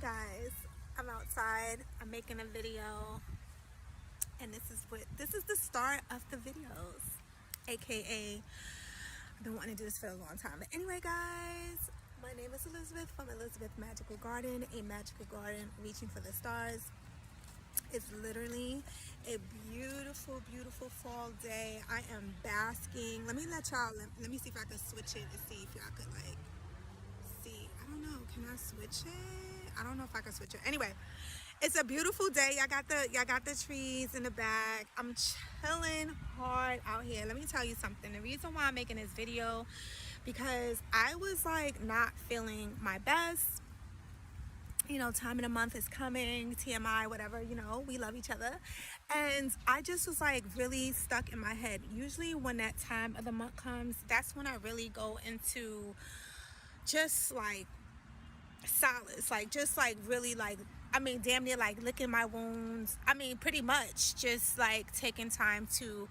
guys, I'm outside, I'm making a video, and this is the start of the videos, aka I've been wanting to do this for a long time. But anyway guys, my name is Elizabeth from Elizabeth Magical Garden, a magical garden reaching for the stars. It's literally a beautiful fall day. I am basking. Let me see if I can switch it and see if y'all could like see. I don't know, can I switch it? I don't know if I can switch it. Anyway, it's a beautiful day. Y'all got the trees in the back. I'm chilling hard out here. Let me tell you something. The reason why I'm making this video, because I was like not feeling my best. You know, time of the month is coming, TMI, whatever, you know, we love each other. And I just was like really stuck in my head. Usually when that time of the month comes, that's when I really go into just like solace, like just like really like, I mean, damn near like licking my wounds. I mean, pretty much just like taking time to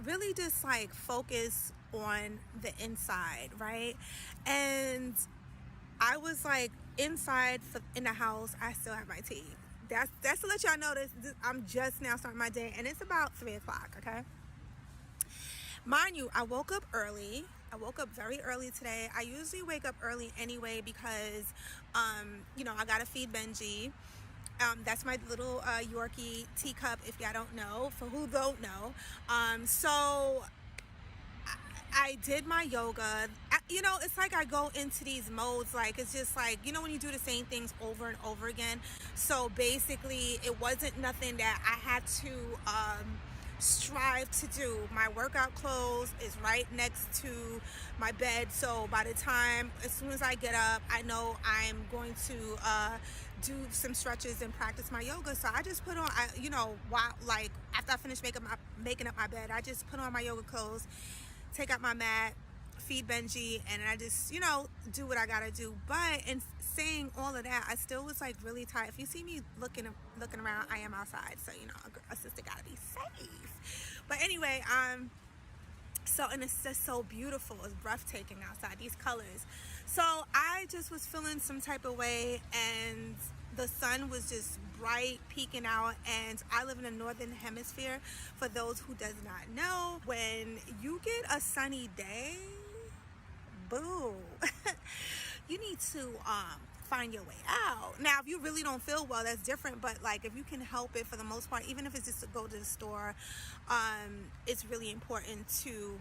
really just like focus on the inside, right? And I was like inside in the house, I still have my tea. That's to let y'all know this I'm just now starting my day, and it's about 3 o'clock, okay? Mind you, I woke up early. I woke up very early today. I usually wake up early anyway because, you know, I gotta feed Benji. That's my little Yorkie teacup, if y'all don't know, for who don't know. So I did my yoga. You know, it's like I go into these modes, like it's just like, you know, when you do the same things over and over again. So basically it wasn't nothing that I had to strive to do. My workout clothes is right next to my bed, so by the time, as soon as I get up, I know I'm going to do some stretches and practice my yoga. So I just put on, you know, while like after I finish making up my bed, I just put on my yoga clothes, take out my mat, feed Benji, and I just, you know, do what I gotta do. But in saying all of that, I still was like really tired. If you see me looking around, I am outside, so you know, a sister gotta be safe. But anyway, so, and it's just so beautiful. It's breathtaking outside, these colors. So I just was feeling some type of way, and the sun was just bright, peeking out. And I live in the northern hemisphere. For those who does not know, when you get a sunny day, boo, you need to find your way out. Now if you really don't feel well, that's different, but like if you can help it, for the most part, even if it's just to go to the store, it's really important to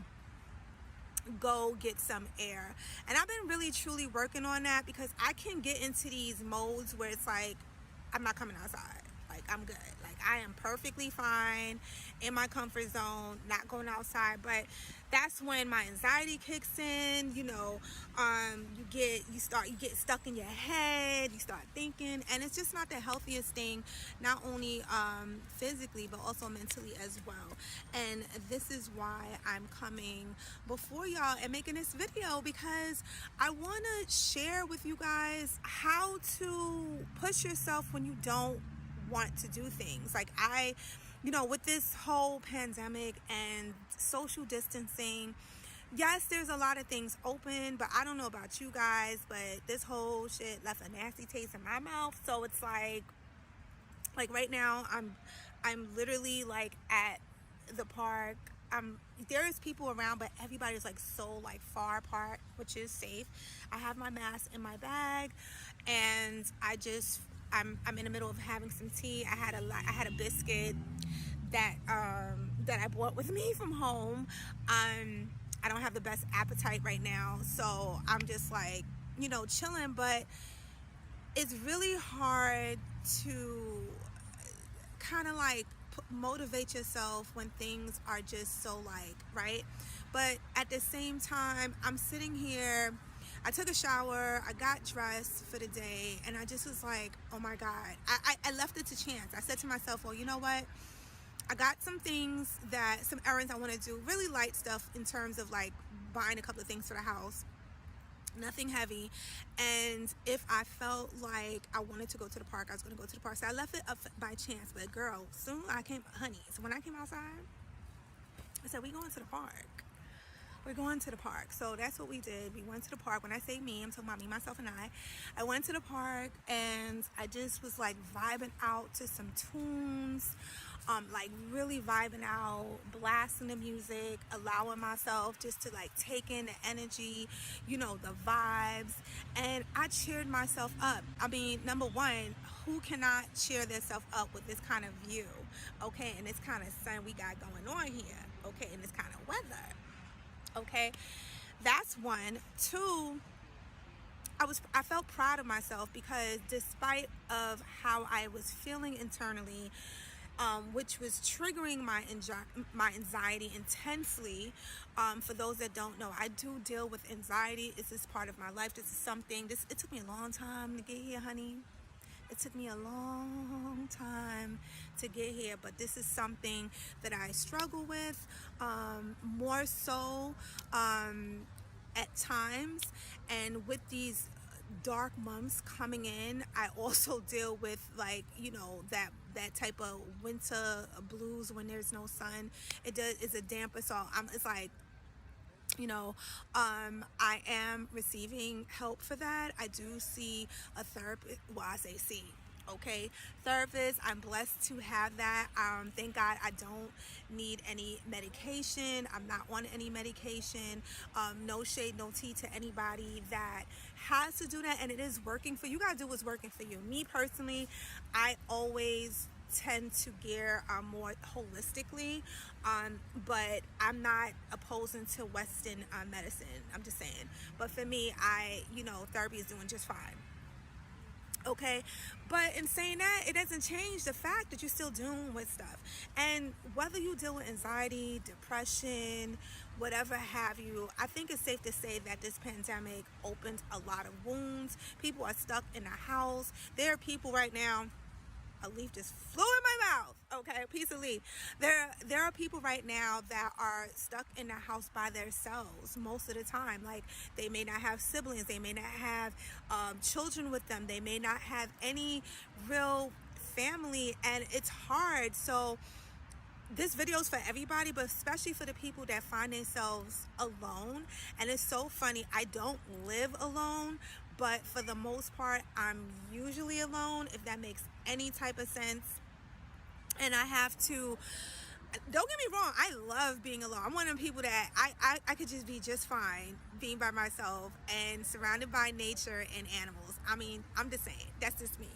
go get some air. And I've been really truly working on that, because I can get into these modes where it's like I'm not coming outside. Like I'm good, like I am perfectly fine in my comfort zone, not going outside. But that's when my anxiety kicks in. You know, you get stuck in your head, you start thinking, and it's just not the healthiest thing, not only physically but also mentally as well. And this is why I'm coming before y'all and making this video, because I want to share with you guys how to push yourself when you don't want to do things. Like you know, with this whole pandemic and social distancing, yes, there's a lot of things open, but I don't know about you guys, but this whole shit left a nasty taste in my mouth. So it's like right now I'm literally like at the park. There's people around, but everybody's like so like far apart, which is safe. I have my mask in my bag, and I'm in the middle of having some tea. I had a biscuit that I brought with me from home. I don't have the best appetite right now, so I'm just like, you know, chilling. But it's really hard to kind of like motivate yourself when things are just so like, right? But at the same time, I'm sitting here, I took a shower, I got dressed for the day, and I just was like, oh my God. I left it to chance. I said to myself, well, you know what? I got some errands I want to do, really light stuff in terms of like buying a couple of things for the house. Nothing heavy. And if I felt like I wanted to go to the park, I was going to go to the park. So I left it up by chance. But girl, so when I came outside, I said, we going to the park. we're going to the park. So that's what we did. We went to the park. When I say me, I'm talking about me, myself, and I went to the park, and I just was like vibing out to some tunes, like really vibing out, blasting the music, allowing myself just to like take in the energy, you know, the vibes. And I cheered myself up. I mean, number one, who cannot cheer themselves up with this kind of view, okay, and this kind of sun we got going on here, okay, and this kind of weather, okay? That's one. Two, I felt proud of myself because despite of how I was feeling internally, which was triggering my anxiety intensely. For those that don't know, I do deal with anxiety. This is part of my life. This is something. It took me a long time to get here, honey. It took me a long time to get here, but this is something that I struggle with, more so at times. And with these dark months coming in, I also deal with, like, you know, that type of winter blues when there's no sun. It's a damper, so it's like, you know, I am receiving help for that. I do see a therapist. Well, I say see, okay, therapist. I'm blessed to have that. Thank God I don't need any medication. I'm not on any medication. No shade, no tea to anybody that has to do that, and it is working for you. You gotta do what's working for you. Me personally, I always tend to gear more holistically, but I'm not opposing to Western medicine. I'm just saying, but for me, therapy is doing just fine, okay? But in saying that, it doesn't change the fact that you're still dealing with stuff. And whether you deal with anxiety, depression, whatever have you, I think it's safe to say that this pandemic opened a lot of wounds. People are stuck in the house. There are people right now, a leaf just flew in my mouth, okay, a piece of leaf. There are people right now that are stuck in the house by themselves most of the time. Like, they may not have siblings, they may not have children with them, they may not have any real family, and it's hard. So this video is for everybody, but especially for the people that find themselves alone. And it's so funny, I don't live alone, but for the most part, I'm usually alone, if that makes any type of sense. And I have to, don't get me wrong, I love being alone. I'm one of the people that I could just be just fine being by myself and surrounded by nature and animals. I mean, I'm just saying, that's just me.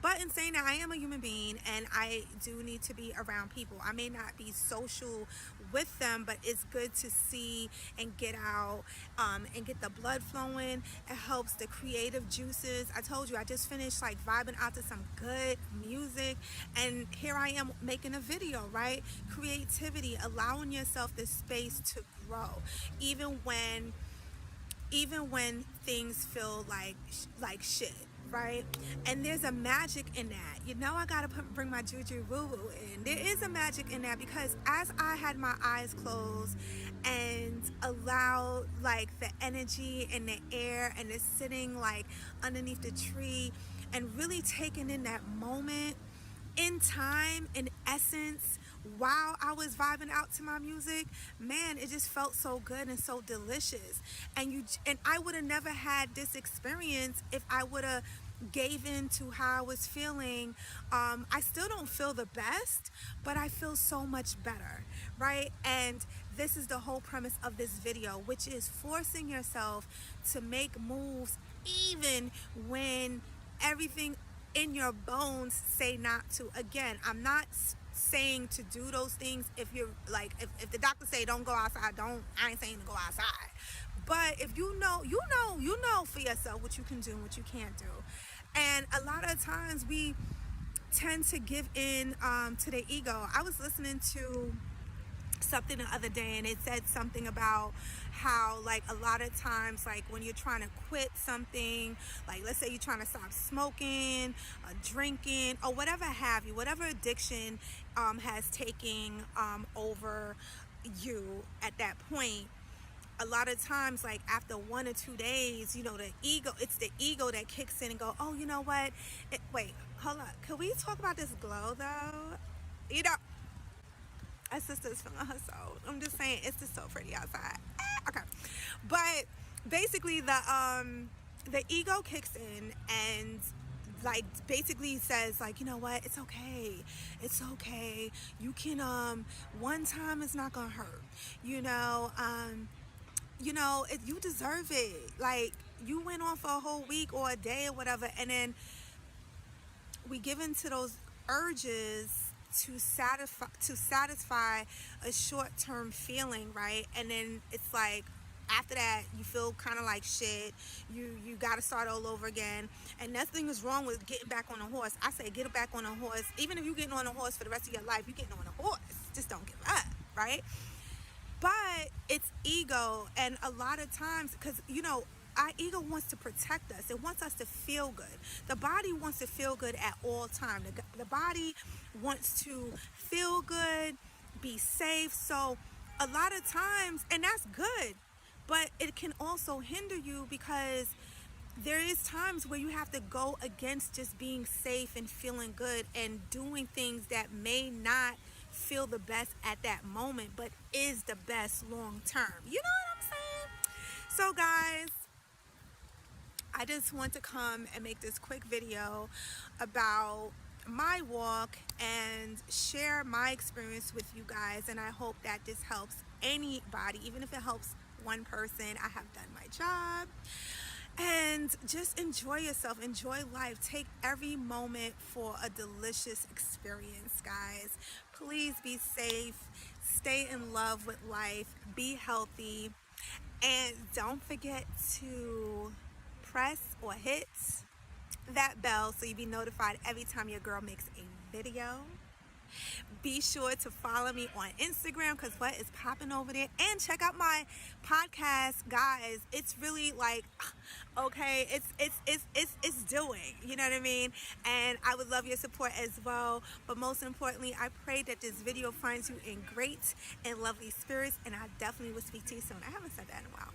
But in saying that, I am a human being and I do need to be around people. I may not be social with them, but it's good to see and get out, and get the blood flowing. It helps the creative juices. I told you, I just finished like vibing out to some good music, and here I am making a video, right? Creativity, allowing yourself the space to grow, even when things feel like shit, right? And there's a magic in that. You know, I gotta bring my juju woo woo in. There is a magic in that, because as I had my eyes closed and allowed like the energy in the air and it's sitting like underneath the tree and really taking in that moment in time, in essence, while I was vibing out to my music, man, it just felt so good and so delicious. And I would have never had this experience if I would have gave in to how I was feeling. I still don't feel the best, but I feel so much better, right? And this is the whole premise of this video, which is forcing yourself to make moves even when everything in your bones say not to. Again, I'm not saying to do those things. If you're like, if the doctor say don't go outside, I ain't saying to go outside. But if you know for yourself what you can do and what you can't do. And a lot of times we tend to give in to the ego. I was listening to something the other day, and it said something about how, like, a lot of times, like, when you're trying to quit something, like, let's say you're trying to stop smoking, drinking, or whatever have you, whatever addiction has taken over you at that point, a lot of times, like, after 1 or 2 days, you know, it's the ego that kicks in and go, oh, you know what, wait, hold on, can we talk about this glow though? You know, A sister's feeling her soul. I'm just saying, it's just so pretty outside. Okay, but basically the ego kicks in and like basically says like, you know what, it's okay, it's okay, you can one time is not gonna hurt, you deserve it. Like, you went on for a whole week or a day or whatever, and then we give into those urges to satisfy a short-term feeling, right? And then it's like after that you feel kind of like shit. You got to start all over again, and nothing is wrong with getting back on a horse. I say get back on a horse. Even if you're getting on a horse for the rest of your life, you're getting on a horse. Just don't give up, right? But it's ego, and a lot of times, because our ego wants to protect us. It wants us to feel good. The body wants to feel good at all times. The body wants to feel good, be safe. So a lot of times, and that's good, but it can also hinder you, because there is times where you have to go against just being safe and feeling good and doing things that may not feel the best at that moment, but is the best long term. You know what I'm saying? So guys, I just want to come and make this quick video about my walk and share my experience with you guys, and I hope that this helps anybody. Even if it helps one person, I have done my job. And just enjoy yourself, enjoy life, take every moment for a delicious experience, guys. Please be safe, stay in love with life, be healthy, and don't forget to press or hit that bell so you be notified every time your girl makes a video. Be sure to follow me on Instagram, because what is popping over there, and check out my podcast, guys. It's really like, okay, it's doing, you know what I mean? And I would love your support as well. But most importantly, I pray that this video finds you in great and lovely spirits, and I definitely will speak to you soon. I haven't said that in a while.